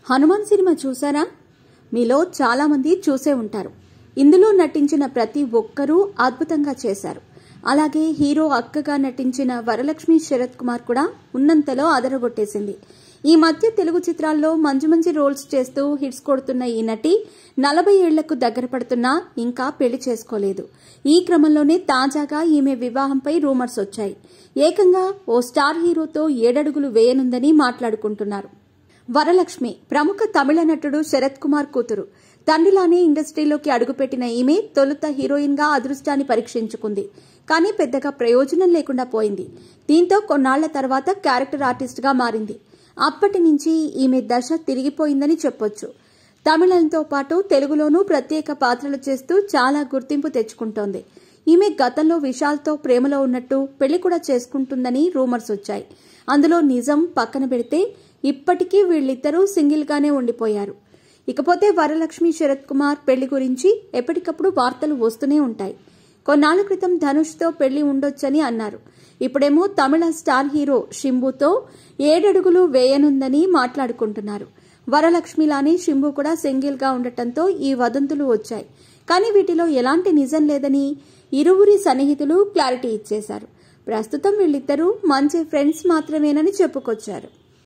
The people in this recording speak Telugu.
హనుమాన్ సినిమా చూసారా? మీలో చాలా మంది చూసే ఉంటారు. ఇందులో నటించిన ప్రతి ఒక్కరూ అద్భుతంగా చేశారు. అలాగే హీరో అక్కగా నటించిన వరలక్ష్మి శరత్ కుమార్ కూడా ఉన్నంతలో అదరగొట్టేసింది. ఈ మధ్య తెలుగు చిత్రాల్లో మంచి మంచి రోల్స్ చేస్తూ హిట్స్ కొడుతున్న ఈ నటి 40 ఏళ్లకు దగ్గర పడుతున్నా ఇంకా పెళ్లి చేసుకోలేదు. ఈ క్రమంలోనే తాజాగా ఈమె వివాహంపై రూమర్స్ వచ్చాయి. ఏకంగా ఓ స్టార్ హీరోతో 7 అడుగులు వేయనుందని మాట్లాడుకుంటున్నారు. వరలక్ష్మి ప్రముఖ తమిళ నటుడు శరత్ కుమార్ కూతురు. తండ్రిలానే ఇండస్ట్రీలోకి అడుగుపెట్టిన ఈమె తొలుత హీరోయిన్ గా అదృష్టాన్ని పరీక్షించుకుంది. కానీ పెద్దగా ప్రయోజనం లేకుండా పోయింది. దీంతో కొన్నాళ్ల తర్వాత క్యారెక్టర్ ఆర్టిస్ట్ గా మారింది. అప్పటి నుంచి ఈమె దశ తిరిగిపోయిందని చెప్పొచ్చు. తమిళంతో పాటు తెలుగులోనూ ప్రత్యేక పాత్రలు చేస్తూ చాలా గుర్తింపు తెచ్చుకుంటోంది. ఈమె గతంలో విశాల్తో ప్రేమలో ఉన్నట్టు పెళ్లి కూడా చేసుకుంటుందని రూమర్స్ వచ్చాయి. అందులో నిజం పక్కన పెడితే ఇప్పటికీ వీళ్ళిద్దరూ సింగిల్ గానే ఉండిపోయారు. ఇకపోతే వరలక్ష్మి శరత్ కుమార్ పెళ్లి గురించి ఎప్పటికప్పుడు వార్తలు వస్తూనే ఉంటాయి. కొన్నాళ్ల క్రితం ధనుష్తో పెళ్లి ఉండొచ్చని అన్నారు. ఇప్పుడేమో తమిళ స్టార్ హీరో శింబుతో 7 అడుగులు వేయనుందని మాట్లాడుకుంటున్నారు. వరలక్ష్మిలానే శింబు కూడా సింగిల్ గా ఉండటంతో ఈ వదంతులు వచ్చాయి. కానీ వీటిలో ఎలాంటి నిజం లేదని ఇరువురి సన్నిహితులు క్లారిటీ ఇచ్చేశారు. ప్రస్తుతం వీళ్ళిద్దరూ మంచి ఫ్రెండ్స్ మాత్రమేనని చెప్పుకొచ్చారు.